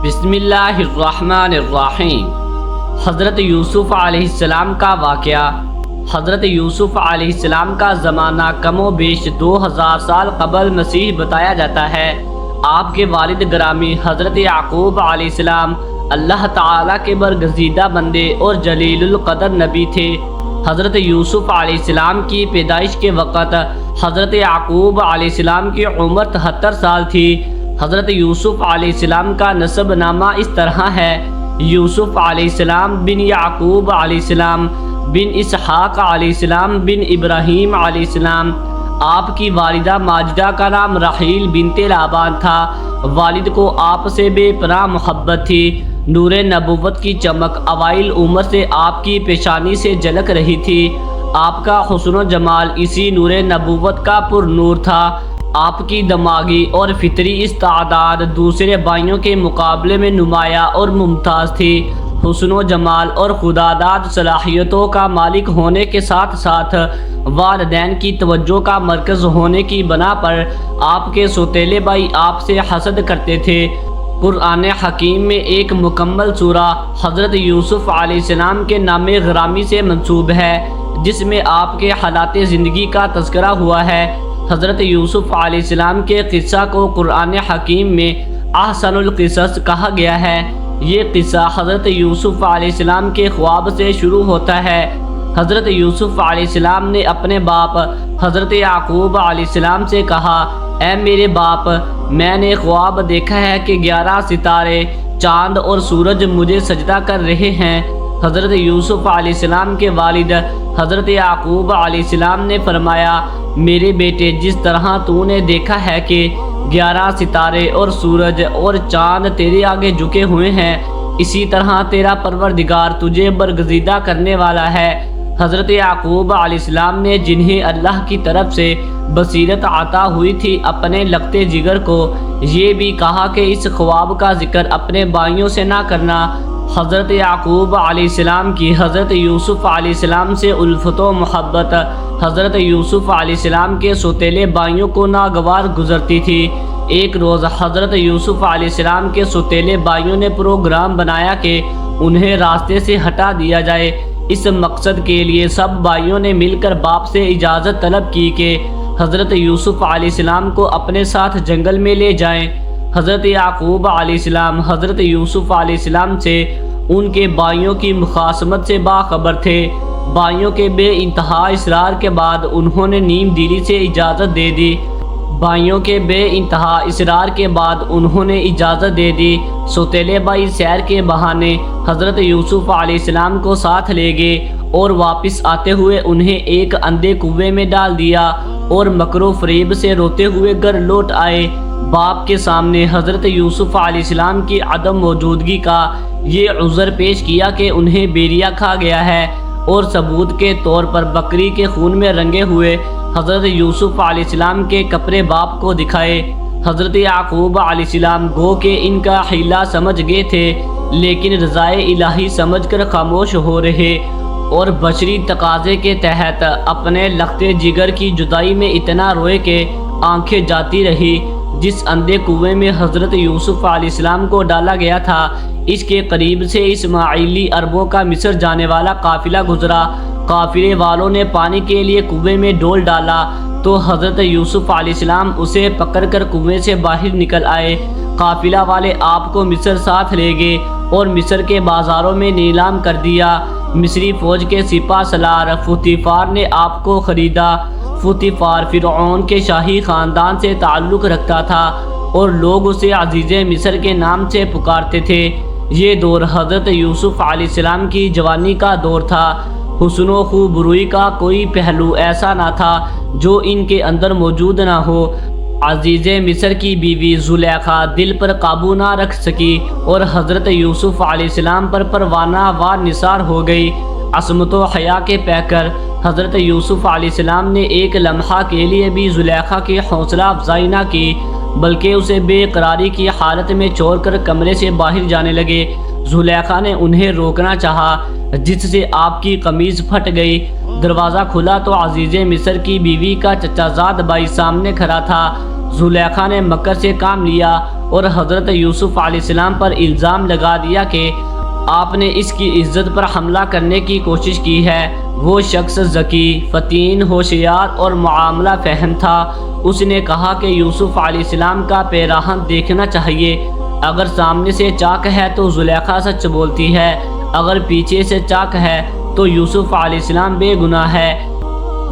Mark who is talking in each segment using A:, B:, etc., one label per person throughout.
A: بسم اللہ الرحمن الرحیم۔ حضرت یوسف علیہ السلام کا واقعہ۔ حضرت یوسف علیہ السلام کا زمانہ کم و بیش 2000 سال قبل مسیح بتایا جاتا ہے۔ آپ کے والد گرامی حضرت یعقوب علیہ السلام اللہ تعالیٰ کے برگزیدہ بندے اور جلیل القدر نبی تھے۔ حضرت یوسف علیہ السلام کی پیدائش کے وقت حضرت یعقوب علیہ السلام کی عمر 73 سال تھی۔ حضرت یوسف علیہ السلام کا نسب نامہ اس طرح ہے: یوسف علیہ السلام بن یعقوب علیہ السلام بن اسحاق علیہ السلام بن ابراہیم علیہ السلام۔ آپ کی والدہ ماجدہ کا نام رحیل بنت لابان تھا۔ والد کو آپ سے بے پناہ محبت تھی۔ نور نبوت کی چمک اوائل عمر سے آپ کی پیشانی سے جھلک رہی تھی۔ آپ کا حسن و جمال اسی نور نبوت کا پر نور تھا۔ آپ کی دماغی اور فطری استعداد دوسرے بھائیوں کے مقابلے میں نمایاں اور ممتاز تھی۔ حسن و جمال اور خداداد صلاحیتوں کا مالک ہونے کے ساتھ ساتھ والدین کی توجہ کا مرکز ہونے کی بنا پر آپ کے سوتیلے بھائی آپ سے حسد کرتے تھے۔ قرآن حکیم میں ایک مکمل سورہ حضرت یوسف علیہ السلام کے نام گرامی سے منسوب ہے، جس میں آپ کے حالات زندگی کا تذکرہ ہوا ہے۔ حضرت یوسف علیہ السلام کے قصہ کو قرآن حکیم میں احسن القصص کہا گیا ہے۔ یہ قصہ حضرت یوسف علیہ السلام کے خواب سے شروع ہوتا ہے۔ حضرت یوسف علیہ السلام نے اپنے باپ حضرت یعقوب علیہ السلام سے کہا: اے میرے باپ، میں نے خواب دیکھا ہے کہ 11 ستارے، چاند اور سورج مجھے سجدہ کر رہے ہیں۔ حضرت یوسف علیہ السلام کے والد حضرت یعقوب علیہ السلام نے فرمایا: میرے بیٹے، جس طرح تو نے دیکھا ہے کہ 11 ستارے اور سورج اور چاند تیرے آگے جھکے ہوئے ہیں، اسی طرح تیرا پروردگار تجھے برگزیدہ کرنے والا ہے۔ حضرت یعقوب علیہ السلام نے، جنہیں اللہ کی طرف سے بصیرت عطا ہوئی تھی، اپنے لگتے جگر کو یہ بھی کہا کہ اس خواب کا ذکر اپنے بھائیوں سے نہ کرنا۔ حضرت یعقوب علیہ السلام کی حضرت یوسف علیہ السلام سے الفت و محبت حضرت یوسف علیہ السلام کے سوتیلے بھائیوں کو ناگوار گزرتی تھی۔ ایک روز حضرت یوسف علیہ السلام کے سوتیلے بھائیوں نے پروگرام بنایا کہ انہیں راستے سے ہٹا دیا جائے۔ اس مقصد کے لیے سب بھائیوں نے مل کر باپ سے اجازت طلب کی کہ حضرت یوسف علیہ السلام کو اپنے ساتھ جنگل میں لے جائیں۔ حضرت یعقوب علیہ السلام حضرت یوسف علیہ السلام سے ان کے بھائیوں کی مخاصمت سے باخبر تھے۔ بھائیوں کے بے انتہا اصرار کے بعد انہوں نے نیم دلی سے اجازت دے دی۔ سوتیلے بھائی سیر کے بہانے حضرت یوسف علیہ السلام کو ساتھ لے گئے اور واپس آتے ہوئے انہیں ایک اندھے کنویں میں ڈال دیا اور مکر و فریب سے روتے ہوئے گھر لوٹ آئے۔ باپ کے سامنے حضرت یوسف علیہ السلام کی عدم موجودگی کا یہ عذر پیش کیا کہ انہیں بیریا کھا گیا ہے، اور ثبوت کے طور پر بکری کے خون میں رنگے ہوئے حضرت یوسف علیہ السلام کے کپڑے باپ کو دکھائے۔ حضرت یعقوب علیہ السلام گو کہ ان کا حیلہ سمجھ گئے تھے، لیکن رضائے الہی سمجھ کر خاموش ہو رہے اور بشری تقاضے کے تحت اپنے لختے جگر کی جدائی میں اتنا روئے کہ آنکھیں جاتی رہی۔ جس اندھے کنویں میں حضرت یوسف علیہ السلام کو ڈالا گیا تھا، اس کے قریب سے اسماعیلی عربوں کا مصر جانے والا قافلہ گزرا۔ قافلے والوں نے پانی کے لیے کنویں میں ڈول ڈالا تو حضرت یوسف علیہ السلام اسے پکڑ کر کنویں سے باہر نکل آئے۔ قافلہ والے آپ کو مصر ساتھ لے گئے اور مصر کے بازاروں میں نیلام کر دیا۔ مصری فوج کے سپہ سالار پوتیفار نے آپ کو خریدا۔ پوتیفار فرعون کے شاہی خاندان سے تعلق رکھتا تھا اور لوگ اسے عزیز مصر کے نام سے پکارتے تھے۔ یہ دور حضرت یوسف علیہ السلام کی جوانی کا دور تھا۔ حسن و خوبروئی کا کوئی پہلو ایسا نہ تھا جو ان کے اندر موجود نہ ہو۔ عزیز مصر کی بیوی زلیخا دل پر قابو نہ رکھ سکی اور حضرت یوسف علیہ السلام پر پروانہ وار نثار ہو گئی۔ عصمت و حیا کے پیکر حضرت یوسف علیہ السلام نے ایک لمحہ کے لیے بھی زلیخا کی حوصلہ افزائی نہ کی، بلکہ اسے بے قراری کی حالت میں چھوڑ کر کمرے سے باہر جانے لگے۔ زلیخا نے انہیں روکنا چاہا، جس سے آپ کی قمیض پھٹ گئی۔ دروازہ کھلا تو عزیز مصر کی بیوی کا چچا زاد بھائی سامنے کھڑا تھا۔ زلیخا نے مکر سے کام لیا اور حضرت یوسف علیہ السلام پر الزام لگا دیا کہ آپ نے اس کی عزت پر حملہ کرنے کی کوشش کی ہے۔ وہ شخص ذکی، فطین، ہوشیار اور معاملہ فہم تھا۔ اس نے کہا کہ یوسف علیہ السلام کا پیراہن دیکھنا چاہیے۔ اگر سامنے سے چاک ہے تو زلیخا سچ بولتی ہے، اگر پیچھے سے چاک ہے تو یوسف علیہ السلام بے گناہ ہے۔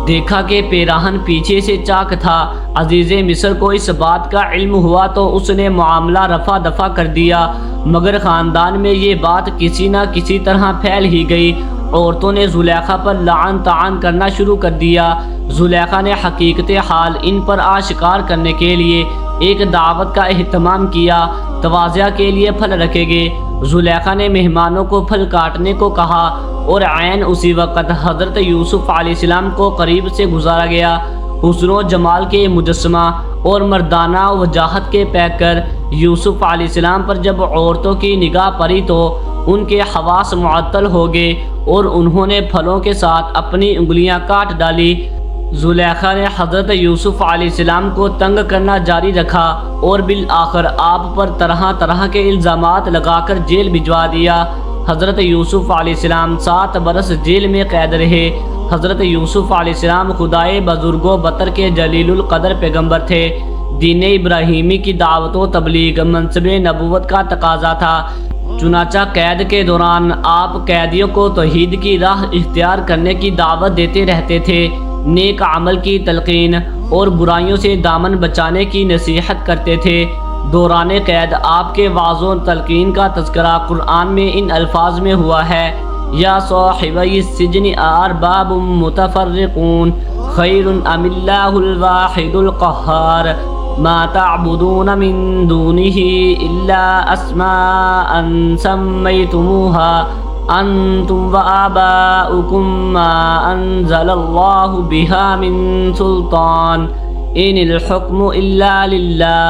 A: دیکھا کہ پیراہن پیچھے سے چاک تھا۔ عزیز مصر کو اس بات کا علم ہوا تو اس نے معاملہ رفع دفع کر دیا، مگر خاندان میں یہ بات کسی نہ کسی طرح پھیل ہی گئی۔ عورتوں نے زلیخا پر لعن طعن کرنا شروع کر دیا۔ زلیخا نے حقیقت حال ان پر آشکار کرنے کے لیے ایک دعوت کا اہتمام کیا۔ تواضع کے لیے پھل رکھے گئے۔ زلیخا نے مہمانوں کو پھل کاٹنے کو کہا اور عین اسی وقت حضرت یوسف علیہ السلام کو قریب سے گزارا گیا۔ حسن و جمال کے مجسمہ اور مردانہ وجاہت کے پیکر یوسف علیہ السلام پر جب عورتوں کی نگاہ پڑی تو ان کے حواس معطل ہو گئے اور انہوں نے پھلوں کے ساتھ اپنی انگلیاں کاٹ ڈالی۔ زلیخا نے حضرت یوسف علیہ السلام کو تنگ کرنا جاری رکھا اور بالآخر آپ پر طرح طرح کے الزامات لگا کر جیل بھجوا دیا۔ حضرت یوسف علیہ السلام 7 برس جیل میں قید رہے۔ حضرت یوسف علیہ السلام خدائے بزرگ و بطر کے جلیل القدر پیغمبر تھے۔ دین ابراہیمی کی دعوت و تبلیغ منصب نبوت کا تقاضا تھا۔ چنانچہ قید کے دوران آپ قیدیوں کو توحید کی راہ اختیار کرنے کی دعوت دیتے رہتے تھے، نیک عمل کی تلقین اور برائیوں سے دامن بچانے کی نصیحت کرتے تھے۔ دوران قید آپ کے وعظ و تلقین کا تذکرہ قرآن میں ان الفاظ میں ہوا ہے: یا صاحبی السجن ارباب متفرقون خیر ام اللہ الواحد القہار ما تعبدون من دونه الا اسماء سمیتموها انتم وآباؤکم ما انزل اللہ بها من سلطان ان الحکم الا للہ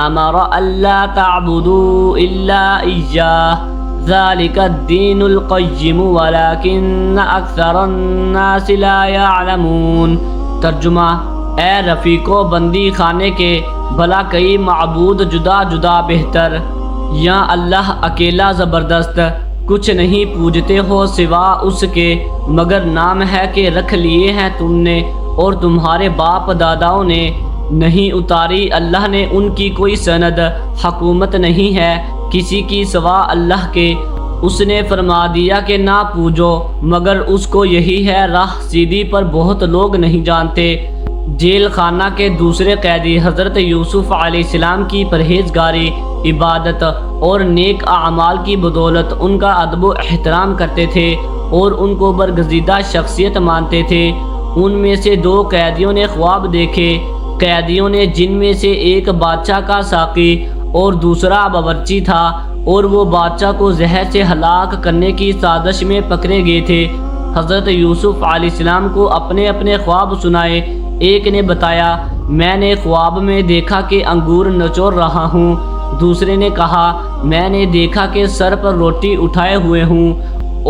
A: امر الا تعبدوا الا ایاہ ذالک الدین القیم ولکن اکثر الناس لا یعلمون۔ ترجمہ: اے رفیقو بندی خانے کے، بھلا کئی معبود جدا جدا بہتر، یا اللہ اکیلا زبردست، کچھ نہیں پوجتے ہو سوا اس کے، مگر نام ہے کہ رکھ لیے ہیں تم نے اور تمہارے باپ داداؤں نے، نہیں اتاری اللہ نے ان کی کوئی سند، حکومت نہیں ہے کسی کی سوا اللہ کے۔ اس نے فرما دیا کہ نہ پوجو مگر اس کو، یہی ہے راہ سیدھی پر بہت لوگ نہیں جانتے۔ جیل خانہ کے دوسرے قیدی حضرت یوسف علیہ السلام کی پرہیزگاری، عبادت اور نیک اعمال کی بدولت ان کا ادب و احترام کرتے تھے اور ان کو برگزیدہ شخصیت مانتے تھے۔ ان میں سے 2 قیدیوں نے خواب دیکھے۔ قیدیوں نے جن میں سے ایک بادشاہ کا ساقی اور دوسرا باورچی تھا اور وہ بادشاہ کو زہر سے ہلاک کرنے کی سازش میں پکڑے گئے تھے۔ حضرت یوسف علیہ السلام کو اپنے اپنے خواب سنائے۔ ایک نے بتایا، میں نے خواب میں دیکھا کہ انگور نچوڑ رہا ہوں۔ دوسرے نے کہا، میں نے دیکھا کہ سر پر روٹی اٹھائے ہوئے ہوں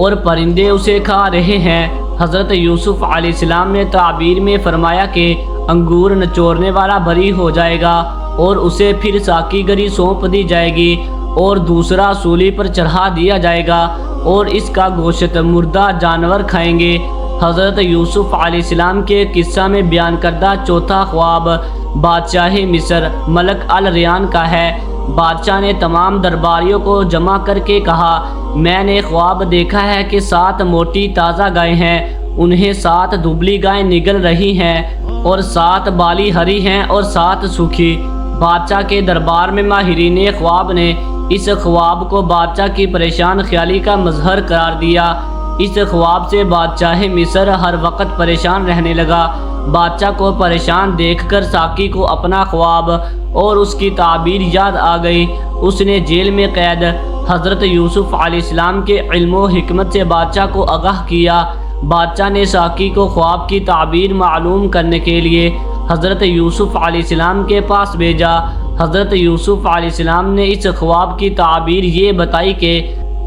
A: اور پرندے اسے کھا رہے ہیں۔ حضرت یوسف علیہ السلام نے تعبیر میں فرمایا کہ انگور نچوڑنے والا بری ہو جائے گا اور اسے پھر ساقی گری سونپ دی جائے گی اور دوسرا سولی پر چڑھا دیا جائے گا اور اس کا گوشت مردہ جانور کھائیں گے۔ حضرت یوسف علیہ السلام کے قصہ میں بیان کردہ چوتھا خواب بادشاہ مصر ملک الریان کا ہے۔ بادشاہ نے تمام درباریوں کو جمع کر کے کہا، میں نے خواب دیکھا ہے کہ 7 موٹی تازہ گائیں ہیں، انہیں 7 دبلی گائیں نگل رہی ہیں اور 7 بالی ہری ہیں اور 7 سوکھی۔ بادشاہ کے دربار میں ماہرین خواب نے اس خواب کو بادشاہ کی پریشان خیالی کا مظہر قرار دیا۔ اس خواب سے بادشاہ مصر ہر وقت پریشان رہنے لگا۔ بادشاہ کو پریشان دیکھ کر ساقی کو اپنا خواب اور اس کی تعبیر یاد آ گئی۔ اس نے جیل میں قید حضرت یوسف علیہ السلام کے علم و حکمت سے بادشاہ کو آگاہ کیا۔ بادشاہ نے ساقی کو خواب کی تعبیر معلوم کرنے کے لیے حضرت یوسف علیہ السلام کے پاس بھیجا۔ حضرت یوسف علیہ السلام نے اس خواب کی تعبیر یہ بتائی کہ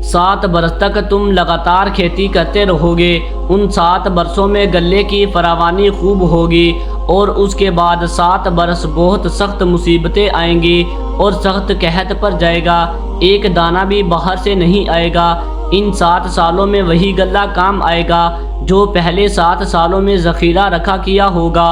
A: 7 برس تک تم لگاتار کھیتی کرتے رہو گے، ان 7 برسوں میں غلے کی فراوانی خوب ہوگی اور اس کے بعد 7 برس بہت سخت مصیبتیں آئیں گی اور سخت قحط پر جائے گا، ایک دانہ بھی باہر سے نہیں آئے گا۔ ان 7 سالوں میں وہی غلہ کام آئے گا جو پہلے 7 سالوں میں ذخیرہ رکھا کیا ہوگا۔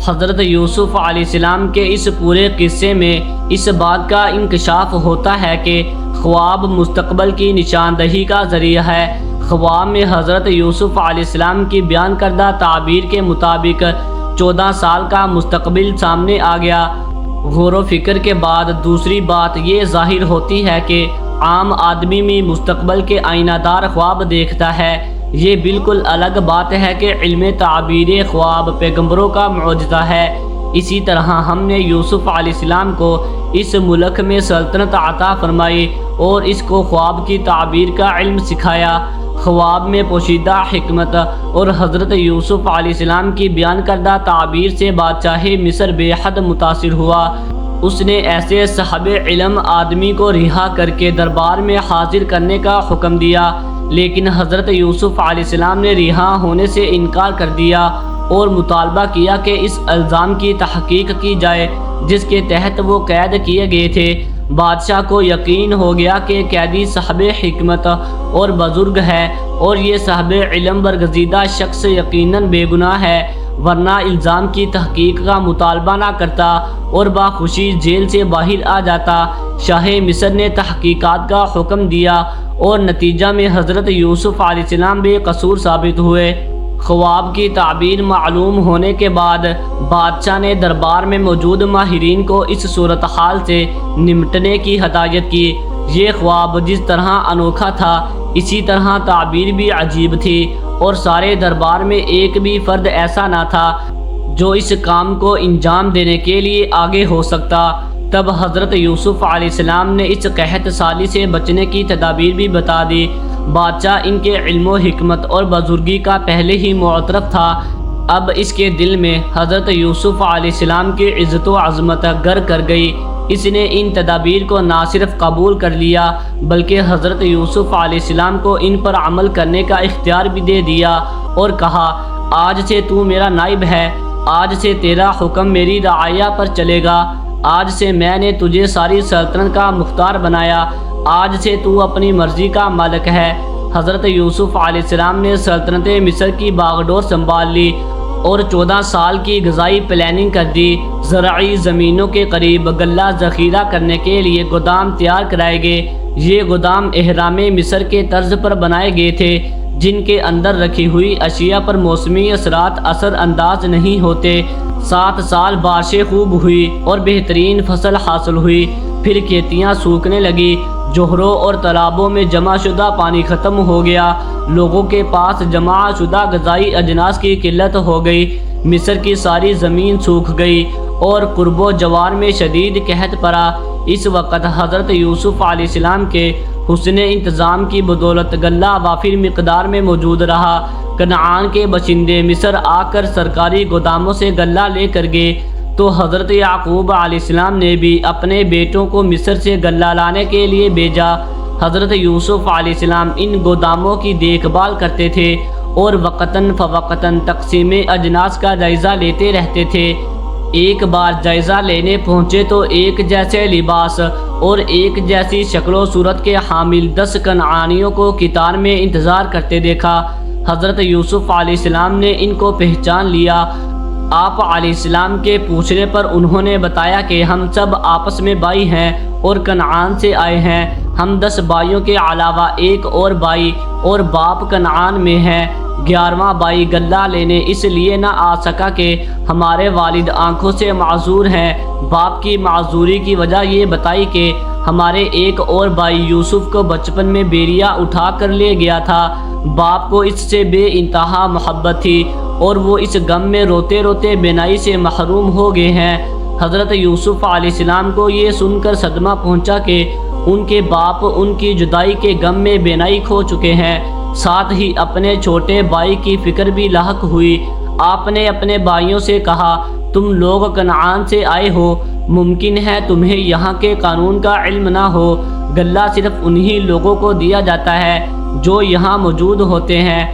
A: حضرت یوسف علیہ السلام کے اس پورے قصے میں اس بات کا انکشاف ہوتا ہے کہ خواب مستقبل کی نشاندہی کا ذریعہ ہے۔ خواب میں حضرت یوسف علیہ السلام کی بیان کردہ تعبیر کے مطابق 14 سال کا مستقبل سامنے آ گیا۔ غور و فکر کے بعد دوسری بات یہ ظاہر ہوتی ہے کہ عام آدمی بھی مستقبل کے آئینہ دار خواب دیکھتا ہے۔ یہ بالکل الگ بات ہے کہ علم تعبیر خواب پیغمبروں کا معجزہ ہے۔ اسی طرح ہم نے یوسف علیہ السلام کو اس ملک میں سلطنت عطا فرمائی اور اس کو خواب کی تعبیر کا علم سکھایا۔ خواب میں پوشیدہ حکمت اور حضرت یوسف علیہ السلام کی بیان کردہ تعبیر سے بادشاہ مصر بے حد متاثر ہوا۔ اس نے ایسے صاحب علم آدمی کو رہا کر کے دربار میں حاضر کرنے کا حکم دیا، لیکن حضرت یوسف علیہ السلام نے رہا ہونے سے انکار کر دیا اور مطالبہ کیا کہ اس الزام کی تحقیق کی جائے جس کے تحت وہ قید کیے گئے تھے۔ بادشاہ کو یقین ہو گیا کہ قیدی صاحب حکمت اور بزرگ ہے اور یہ صاحب علم برگزیدہ شخص یقیناً بے گناہ ہے، ورنہ الزام کی تحقیق کا مطالبہ نہ کرتا اور باخوشی جیل سے باہر آ جاتا۔ شاہ مصر نے تحقیقات کا حکم دیا اور نتیجہ میں حضرت یوسف علیہ السلام بے قصور ثابت ہوئے۔ خواب کی تعبیر معلوم ہونے کے بعد بادشاہ نے دربار میں موجود ماہرین کو اس صورتحال سے نمٹنے کی ہدایت کی۔ یہ خواب جس طرح انوکھا تھا اسی طرح تعبیر بھی عجیب تھی اور سارے دربار میں ایک بھی فرد ایسا نہ تھا جو اس کام کو انجام دینے کے لیے آگے ہو سکتا۔ تب حضرت یوسف علیہ السلام نے اس قحط سالی سے بچنے کی تدابیر بھی بتا دی۔ بادشاہ ان کے علم و حکمت اور بزرگی کا پہلے ہی معترف تھا، اب اس کے دل میں حضرت یوسف علیہ السلام کی عزت و عظمت گر کر گئی۔ اس نے ان تدابیر کو نہ صرف قبول کر لیا بلکہ حضرت یوسف علیہ السلام کو ان پر عمل کرنے کا اختیار بھی دے دیا اور کہا، آج سے تو میرا نائب ہے، آج سے تیرا حکم میری رعایا پر چلے گا، آج سے میں نے تجھے ساری سلطنت کا مختار بنایا، آج سے تو اپنی مرضی کا مالک ہے۔ حضرت یوسف علیہ السلام نے سلطنت مصر کی باغڈور سنبھال لی اور 14 سال کی غذائی پلاننگ کر دی۔ زرعی زمینوں کے قریب غلہ ذخیرہ کرنے کے لیے گودام تیار کرائے گئے۔ یہ گودام اہرام مصر کے طرز پر بنائے گئے تھے جن کے اندر رکھی ہوئی اشیاء پر موسمی اثرات اثر انداز نہیں ہوتے۔ 7 سال بارشیں خوب ہوئی اور بہترین فصل حاصل ہوئی، پھر کھیتیاں سوکھنے لگی، جوہروں اور تالابوں میں جمع شدہ پانی ختم ہو گیا، لوگوں کے پاس جمع شدہ غذائی اجناس کی قلت ہو گئی، مصر کی ساری زمین سوکھ گئی اور قرب و جوار میں شدید قحط پڑا۔ اس وقت حضرت یوسف علیہ السلام کے حسن انتظام کی بدولت غلہ وافر مقدار میں موجود رہا۔ کنعان کے باشندے مصر آ کر سرکاری گوداموں سے غلہ لے کر گئے تو حضرت یعقوب علیہ السلام نے بھی اپنے بیٹوں کو مصر سے غلہ لانے کے لیے بھیجا۔ حضرت یوسف علیہ السلام ان گوداموں کی دیکھ بھال کرتے تھے اور وقتاً فوقتاً تقسیم اجناس کا جائزہ لیتے رہتے تھے۔ ایک بار جائزہ لینے پہنچے تو ایک جیسے لباس اور ایک جیسی شکل و صورت کے حامل 10 کنعانیوں کو قطار میں انتظار کرتے دیکھا۔ حضرت یوسف علیہ السلام نے ان کو پہچان لیا۔ آپ علیہ السلام کے پوچھنے پر انہوں نے بتایا کہ ہم سب آپس میں بھائی ہیں اور کنعان سے آئے ہیں۔ ہم 10 بھائیوں کے علاوہ ایک اور بھائی اور باپ کنعان میں ہے۔ 11واں بھائی غلہ لینے اس لیے نہ آ سکا کہ ہمارے والد آنکھوں سے معذور ہیں۔ باپ کی معذوری کی وجہ یہ بتائی کہ ہمارے ایک اور بھائی یوسف کو بچپن میں بیریا اٹھا کر لے گیا تھا۔ باپ کو اس سے بے انتہا محبت تھی اور وہ اس غم میں روتے روتے بینائی سے محروم ہو گئے ہیں۔ حضرت یوسف علیہ السلام کو یہ سن کر صدمہ پہنچا کہ ان کے باپ ان کی جدائی کے غم میں بینائی کھو چکے ہیں، ساتھ ہی اپنے چھوٹے بھائی کی فکر بھی لاحق ہوئی۔ آپ نے اپنے بھائیوں سے کہا، تم لوگ کنعان سے آئے ہو، ممکن ہے تمہیں یہاں کے قانون کا علم نہ ہو۔ غلہ صرف انہی لوگوں کو دیا جاتا ہے جو یہاں موجود ہوتے ہیں۔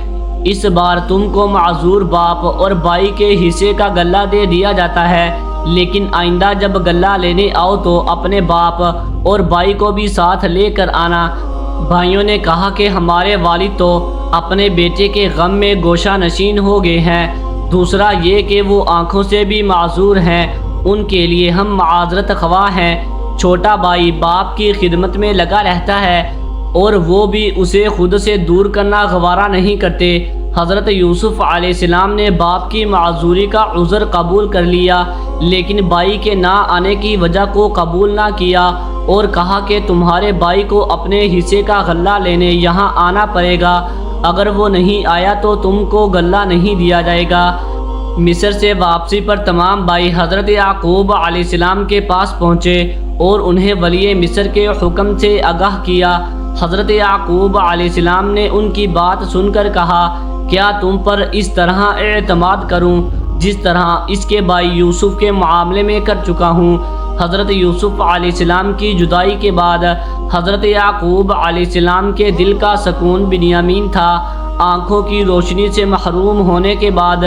A: اس بار تم کو معذور باپ اور بھائی کے حصے کا غلہ دے دیا جاتا ہے، لیکن آئندہ جب غلہ لینے آؤ تو اپنے باپ اور بھائی کو بھی ساتھ لے کر آنا۔ بھائیوں نے کہا کہ ہمارے والد تو اپنے بیٹے کے غم میں گوشہ نشین ہو گئے ہیں، دوسرا یہ کہ وہ آنکھوں سے بھی معذور ہیں، ان کے لیے ہم معذرت خواہ ہیں۔ چھوٹا بھائی باپ کی خدمت میں لگا رہتا ہے اور وہ بھی اسے خود سے دور کرنا گوارا نہیں کرتے۔ حضرت یوسف علیہ السلام نے باپ کی معذوری کا عذر قبول کر لیا، لیکن بھائی کے نہ آنے کی وجہ کو قبول نہ کیا اور کہا کہ تمہارے بھائی کو اپنے حصے کا غلہ لینے یہاں آنا پڑے گا، اگر وہ نہیں آیا تو تم کو غلہ نہیں دیا جائے گا۔ مصر سے واپسی پر تمام بھائی حضرت یعقوب علیہ السلام کے پاس پہنچے اور انہیں ولی مصر کے حکم سے آگاہ کیا۔ حضرت یعقوب علیہ السلام نے ان کی بات سن کر کہا، کیا تم پر اس طرح اعتماد کروں جس طرح اس کے بھائی یوسف کے معاملے میں کر چکا ہوں؟ حضرت یوسف علیہ السلام کی جدائی کے بعد حضرت یعقوب علیہ السلام کے دل کا سکون بنیامین تھا۔ آنکھوں کی روشنی سے محروم ہونے کے بعد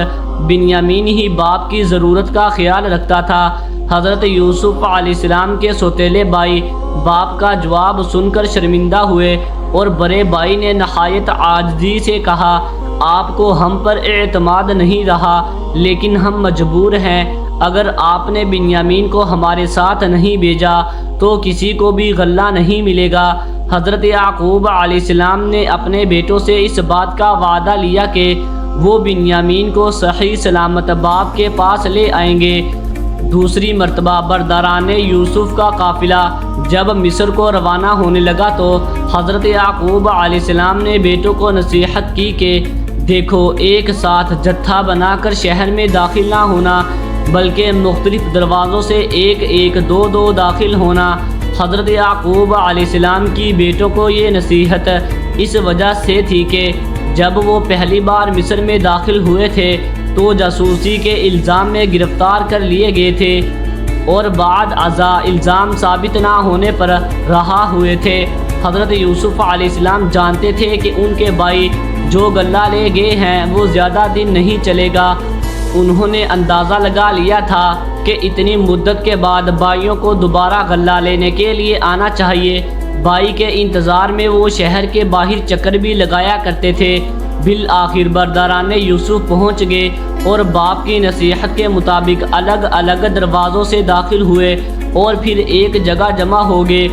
A: بنیامین ہی باپ کی ضرورت کا خیال رکھتا تھا۔ حضرت یوسف علیہ السلام کے سوتیلے بھائی باپ کا جواب سن کر شرمندہ ہوئے اور بڑے بھائی نے نہایت عاجزی سے کہا، آپ کو ہم پر اعتماد نہیں رہا، لیکن ہم مجبور ہیں، اگر آپ نے بنیامین کو ہمارے ساتھ نہیں بھیجا تو کسی کو بھی غلہ نہیں ملے گا۔ حضرت یعقوب علیہ السلام نے اپنے بیٹوں سے اس بات کا وعدہ لیا کہ وہ بنیامین کو صحیح سلامت باپ کے پاس لے آئیں گے۔ دوسری مرتبہ برادران یوسف کا قافلہ جب مصر کو روانہ ہونے لگا تو حضرت یعقوب علیہ السلام نے بیٹوں کو نصیحت کی کہ دیکھو، ایک ساتھ جتھا بنا کر شہر میں داخل نہ ہونا، بلکہ مختلف دروازوں سے ایک ایک دو دو داخل ہونا۔ حضرت یعقوب علیہ السلام کی بیٹوں کو یہ نصیحت اس وجہ سے تھی کہ جب وہ پہلی بار مصر میں داخل ہوئے تھے تو جاسوسی کے الزام میں گرفتار کر لیے گئے تھے اور بعد ازاں الزام ثابت نہ ہونے پر رہا ہوئے تھے۔ حضرت یوسف علیہ السلام جانتے تھے کہ ان کے بھائی جو غلہ لے گئے ہیں وہ زیادہ دن نہیں چلے گا۔ انہوں نے اندازہ لگا لیا تھا کہ اتنی مدت کے بعد بھائیوں کو دوبارہ غلہ لینے کے لیے آنا چاہیے۔ بھائی کے انتظار میں وہ شہر کے باہر چکر بھی لگایا کرتے تھے۔ بالآخر برادران یوسف پہنچ گئے اور باپ کی نصیحت کے مطابق الگ الگ دروازوں سے داخل ہوئے اور پھر ایک جگہ جمع ہو گئے۔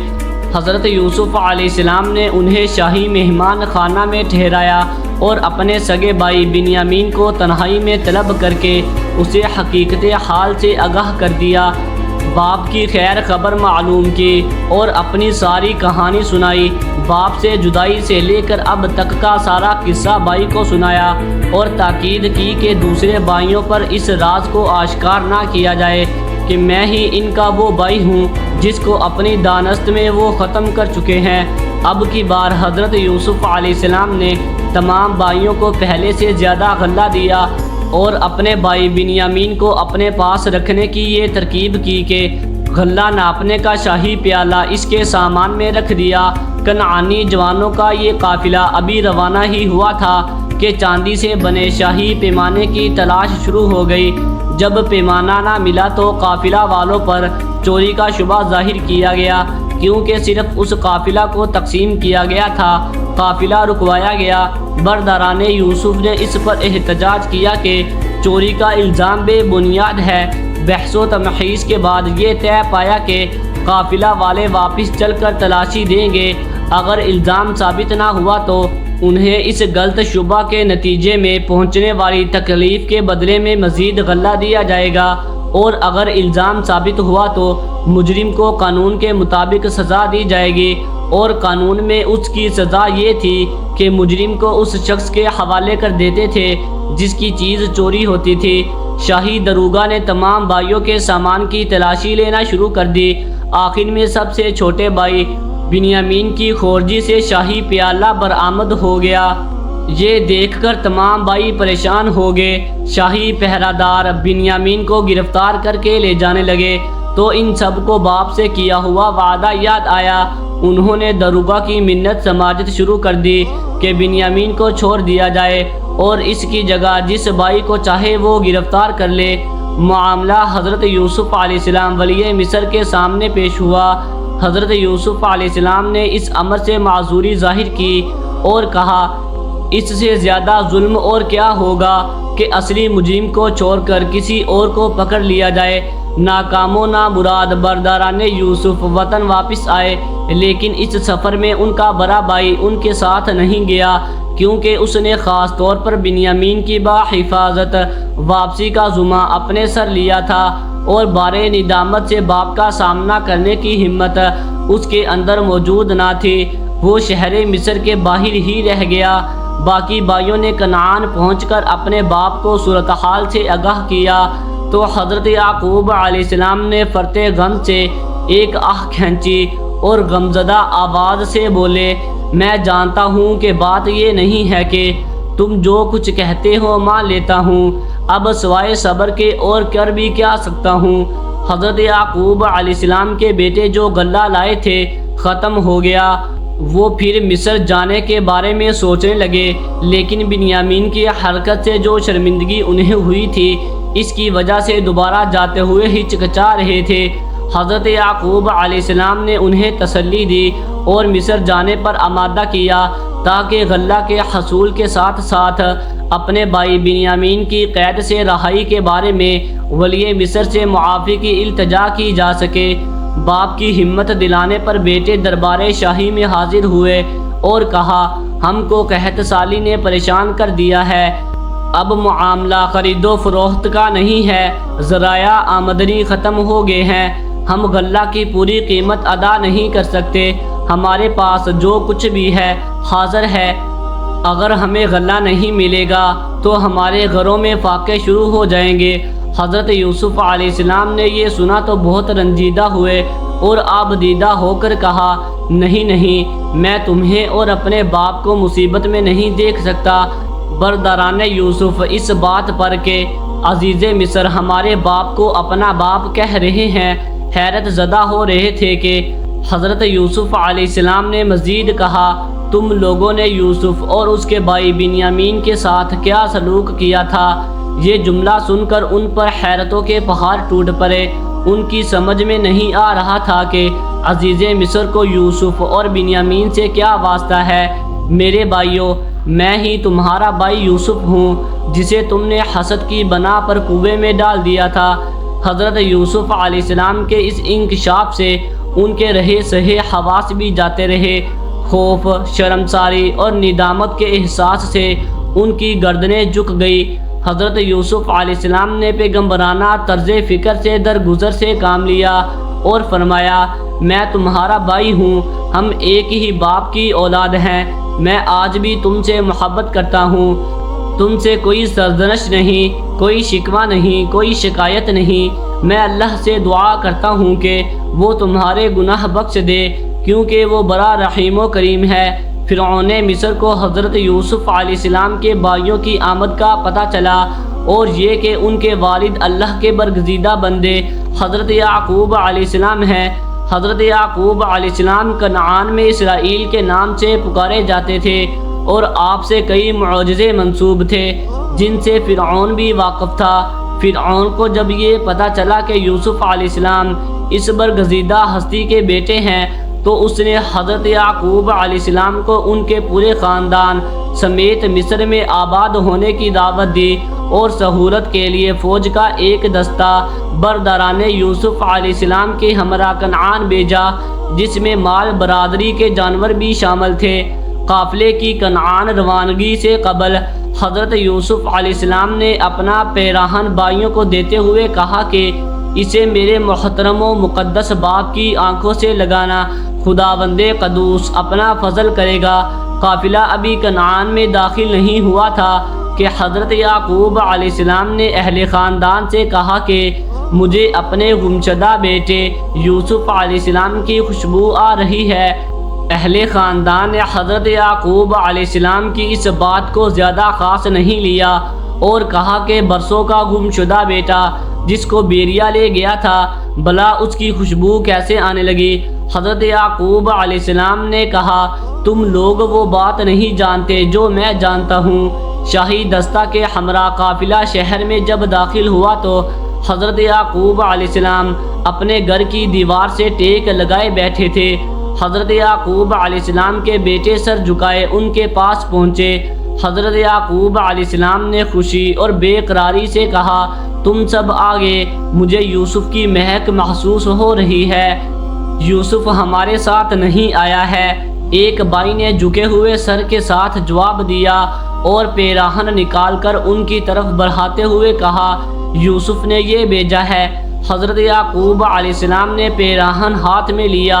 A: حضرت یوسف علیہ السلام نے انہیں شاہی مہمان خانہ میں ٹھہرایا اور اپنے سگے بھائی بنیامین کو تنہائی میں طلب کر کے اسے حقیقت حال سے آگاہ کر دیا، باپ کی خیر خبر معلوم کی اور اپنی ساری کہانی سنائی۔ باپ سے جدائی سے لے کر اب تک کا سارا قصہ بھائی کو سنایا اور تاکید کی کہ دوسرے بھائیوں پر اس راز کو آشکار نہ کیا جائے کہ میں ہی ان کا وہ بھائی ہوں جس کو اپنی دانست میں وہ ختم کر چکے ہیں۔ اب کی بار حضرت یوسف علیہ السلام نے تمام بھائیوں کو پہلے سے زیادہ غلہ دیا اور اپنے بھائی بنیامین کو اپنے پاس رکھنے کی یہ ترکیب کی کہ غلہ ناپنے کا شاہی پیالہ اس کے سامان میں رکھ دیا۔ کنعانی جوانوں کا یہ قافلہ ابھی روانہ ہی ہوا تھا کہ چاندی سے بنے شاہی پیمانے کی تلاش شروع ہو گئی۔ جب پیمانہ نہ ملا تو قافلہ والوں پر چوری کا شبہ ظاہر کیا گیا، کیونکہ صرف اس قافلہ کو تقسیم کیا گیا تھا۔ قافلہ رکوایا گیا۔ برادران یوسف نے اس پر احتجاج کیا کہ چوری کا الزام بے بنیاد ہے۔ بحث و تمحیص کے بعد یہ طے پایا کہ قافلہ والے واپس چل کر تلاشی دیں گے، اگر الزام ثابت نہ ہوا تو انہیں اس غلط شبہ کے نتیجے میں پہنچنے والی تکلیف کے بدلے میں مزید غلہ دیا جائے گا، اور اگر الزام ثابت ہوا تو مجرم کو قانون کے مطابق سزا دی جائے گی، اور قانون میں اس کی سزا یہ تھی کہ مجرم کو اس شخص کے حوالے کر دیتے تھے جس کی چیز چوری ہوتی تھی۔ شاہی داروغہ نے تمام بھائیوں کے سامان کی تلاشی لینا شروع کر دی۔ آخر میں سب سے چھوٹے بھائی بنیامین کی خورجی سے شاہی پیالہ برآمد ہو گیا۔ یہ دیکھ کر تمام بھائی پریشان ہو گئے۔ شاہی پہرہ دار بنیامین کو گرفتار کر کے لے جانے لگے تو ان سب کو باپ سے کیا ہوا وعدہ یاد آیا۔ انہوں نے داروغہ کی منت سماجت شروع کر دی کہ بنیامین کو چھوڑ دیا جائے اور اس کی جگہ جس بھائی کو چاہے وہ گرفتار کر لے۔ معاملہ حضرت یوسف علیہ السلام ولی مصر کے سامنے پیش ہوا۔ حضرت یوسف علیہ السلام نے اس امر سے معذوری ظاہر کی اور کہا، اس سے زیادہ ظلم اور کیا ہوگا کہ اصلی مجرم کو چھوڑ کر کسی اور کو پکڑ لیا جائے۔ ناکام و نامراد برداران یوسف وطن واپس آئے، لیکن اس سفر میں ان کا بڑا بھائی ان کے ساتھ نہیں گیا، کیونکہ اس نے خاص طور پر بنیامین کی بحفاظت واپسی کا ذمہ اپنے سر لیا تھا، اور بارے ندامت سے باپ کا سامنا کرنے کی ہمت اس کے اندر موجود نہ تھی۔ وہ شہر مصر کے باہر ہی رہ گیا۔ باقی بھائیوں نے کنعان پہنچ کر اپنے باپ کو صورتحال سے آگاہ کیا تو حضرت یعقوب علیہ السلام نے فرتے غم سے ایک آہ کھینچی اور غمزدہ آواز سے بولے، میں جانتا ہوں کہ بات یہ نہیں ہے کہ تم جو کچھ کہتے ہو مان لیتا ہوں، اب سوائے صبر کے اور کر بھی کیا سکتا ہوں۔ حضرت یعقوب علیہ السلام کے بیٹے جو غلہ لائے تھے ختم ہو گیا۔ وہ پھر مصر جانے کے بارے میں سوچنے لگے، لیکن بنیامین کی حرکت سے جو شرمندگی انہیں ہوئی تھی، اس کی وجہ سے دوبارہ جاتے ہوئے ہچکچا رہے تھے۔ حضرت یعقوب علیہ السلام نے انہیں تسلی دی اور مصر جانے پر آمادہ کیا تاکہ غلہ کے حصول کے ساتھ ساتھ اپنے بھائی بنیامین کی قید سے رہائی کے بارے میں ولی مصر سے معافی کی التجا کی جا سکے۔ باپ کی ہمت دلانے پر بیٹے دربار شاہی میں حاضر ہوئے اور کہا، ہم کو قحط سالی نے پریشان کر دیا ہے، اب معاملہ خرید و فروخت کا نہیں ہے، ذرائع آمدنی ختم ہو گئے ہیں، ہم غلہ کی پوری قیمت ادا نہیں کر سکتے، ہمارے پاس جو کچھ بھی ہے حاضر ہے، اگر ہمیں غلہ نہیں ملے گا تو ہمارے گھروں میں فاقے شروع ہو جائیں گے۔ حضرت یوسف علیہ السلام نے یہ سنا تو بہت رنجیدہ ہوئے اور آبدیدہ ہو کر کہا، نہیں، میں تمہیں اور اپنے باپ کو مصیبت میں نہیں دیکھ سکتا۔ برداران یوسف اس بات پر کہ عزیز مصر ہمارے باپ کو اپنا باپ کہہ رہے ہیں حیرت زدہ ہو رہے تھے کہ حضرت یوسف علیہ السلام نے مزید کہا، تم لوگوں نے یوسف اور اس کے بھائی بنیامین کے ساتھ کیا سلوک کیا تھا؟ یہ جملہ سن کر ان پر حیرتوں کے پہاڑ ٹوٹ پڑے۔ ان کی سمجھ میں نہیں آ رہا تھا کہ عزیز مصر کو یوسف اور بنیامین سے کیا واسطہ ہے۔ میرے بھائیوں، میں ہی تمہارا بھائی یوسف ہوں جسے تم نے حسد کی بنا پر کنویں میں ڈال دیا تھا۔ حضرت یوسف علیہ السلام کے اس انکشاف سے ان کے رہے سہے حواس بھی جاتے رہے۔ خوف، شرمساری اور ندامت کے احساس سے ان کی گردنیں جھک گئی۔ حضرت یوسف علیہ السلام نے پیغمبرانہ طرز فکر سے درگزر سے کام لیا اور فرمایا، میں تمہارا بھائی ہوں، ہم ایک ہی باپ کی اولاد ہیں، میں آج بھی تم سے محبت کرتا ہوں، تم سے کوئی سرزنش نہیں، کوئی شکوہ نہیں، کوئی شکایت نہیں۔ میں اللہ سے دعا کرتا ہوں کہ وہ تمہارے گناہ بخش دے، کیونکہ وہ بڑا رحیم و کریم ہے۔ فرعون مصر کو حضرت یوسف علیہ السلام کے بھائیوں کی آمد کا پتہ چلا، اور یہ کہ ان کے والد اللہ کے برگزیدہ بندے حضرت یعقوب علیہ السلام ہیں۔ حضرت یعقوب علیہ السلام کنعان میں اسرائیل کے نام سے پکارے جاتے تھے، اور آپ سے کئی معجزے منسوب تھے جن سے فرعون بھی واقف تھا۔ فرعون کو جب یہ پتہ چلا کہ یوسف علیہ السلام اس برگزیدہ ہستی کے بیٹے ہیں تو اس نے حضرت یعقوب علیہ السلام کو ان کے پورے خاندان سمیت مصر میں آباد ہونے کی دعوت دی، اور سہولت کے لیے فوج کا ایک دستہ برداران یوسف علیہ السلام کے ہمراہ کنعان بھیجا، جس میں مال برادری کے جانور بھی شامل تھے۔ قافلے کی کنعان روانگی سے قبل حضرت یوسف علیہ السلام نے اپنا پیراہن بھائیوں کو دیتے ہوئے کہا کہ اسے میرے محترم و مقدس باپ کی آنکھوں سے لگانا، خداوند قدوس اپنا فضل کرے گا۔ قافلہ ابھی کنعان میں داخل نہیں ہوا تھا کہ حضرت یعقوب علیہ السلام نے اہل خاندان سے کہا کہ مجھے اپنے گمشدہ بیٹے یوسف علیہ السلام کی خوشبو آ رہی ہے۔ اہل خاندان نے حضرت یعقوب علیہ السلام کی اس بات کو زیادہ خاص نہیں لیا اور کہا کہ برسوں کا گمشدہ بیٹا جس کو بیریا لے گیا تھا، بھلا اس کی خوشبو کیسے آنے لگی؟ حضرت یعقوب علیہ السلام نے کہا تم لوگ وہ بات نہیں جانتے جو میں جانتا ہوں۔ شاہی دستہ کے ہمراہ قافلہ شہر میں جب داخل ہوا تو حضرت یعقوب علیہ السلام اپنے گھر کی دیوار سے ٹیک لگائے بیٹھے تھے۔ حضرت یعقوب علیہ السلام کے بیٹے سر جھکائے ان کے پاس پہنچے۔ حضرت یعقوب علیہ السلام نے خوشی اور بے قراری سے کہا، تم سب آگے، مجھے یوسف کی مہک محسوس ہو رہی ہے۔ یوسف ہمارے ساتھ نہیں آیا ہے۔ ایک بھائی نے جھکے ہوئے سر کے ساتھ جواب دیا اور پیراہن نکال کر ان کی طرف بڑھاتے ہوئے کہا، یوسف نے یہ بھیجا ہے۔ حضرت یعقوب علیہ السلام نے پیراہن ہاتھ میں لیا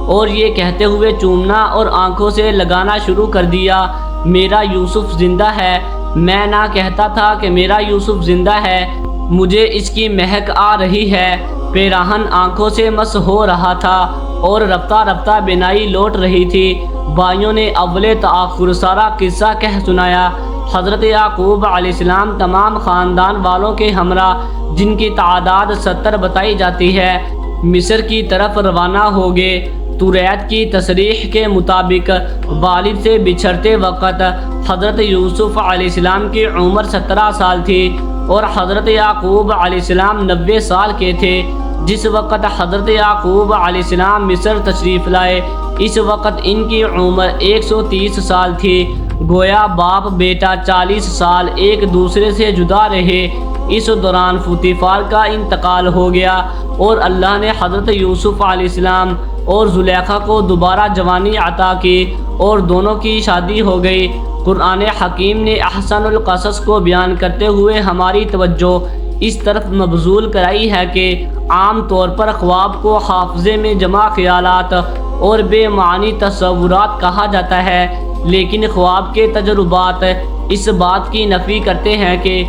A: اور یہ کہتے ہوئے چومنا اور آنکھوں سے لگانا شروع کر دیا، میرا یوسف زندہ ہے۔ میں نہ کہتا تھا کہ میرا یوسف زندہ ہے، مجھے اس کی مہک آ رہی ہے۔ پیراہن آنکھوں سے مس ہو رہا تھا اور رفتہ رفتہ بینائی لوٹ رہی تھی۔ بھائیوں نے اول تآخر سارا قصہ کہہ سنایا۔ حضرت یعقوب علیہ السلام تمام خاندان والوں کے ہمراہ، جن کی تعداد 70 بتائی جاتی ہے، مصر کی طرف روانہ ہو گئے۔ توریت کی تصریح کے مطابق والد سے بچھڑتے وقت حضرت یوسف علیہ السلام کی عمر 17 سال تھی اور حضرت یعقوب علیہ السلام 90 سال کے تھے۔ جس وقت حضرت یعقوب علیہ السلام مصر تشریف لائے، اس وقت ان کی عمر 130 سال تھی۔ گویا باپ بیٹا 40 سال ایک دوسرے سے جدا رہے۔ اس دوران پوتیفار کا انتقال ہو گیا اور اللہ نے حضرت یوسف علیہ السلام اور زلیخا کو دوبارہ جوانی عطا کی اور دونوں کی شادی ہو گئی۔ قرآن حکیم نے احسن القصص کو بیان کرتے ہوئے ہماری توجہ اس طرف مبذول کرائی ہے کہ عام طور پر خواب کو حافظے میں جمع خیالات اور بے معنی تصورات کہا جاتا ہے، لیکن خواب کے تجربات اس بات کی نفی کرتے ہیں کہ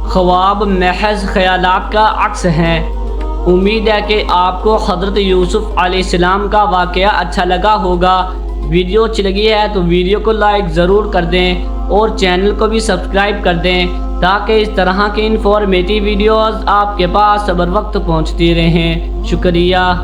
A: خواب محض خیالات کا عکس ہیں۔ امید ہے کہ آپ کو حضرت یوسف علیہ السلام کا واقعہ اچھا لگا ہوگا۔ ویڈیو اچھی لگی ہے تو ویڈیو کو لائک ضرور کر دیں اور چینل کو بھی سبسکرائب کر دیں تاکہ اس طرح کے انفارمیٹیو ویڈیوز آپ کے پاس بر وقت پہنچتی رہیں۔ شکریہ۔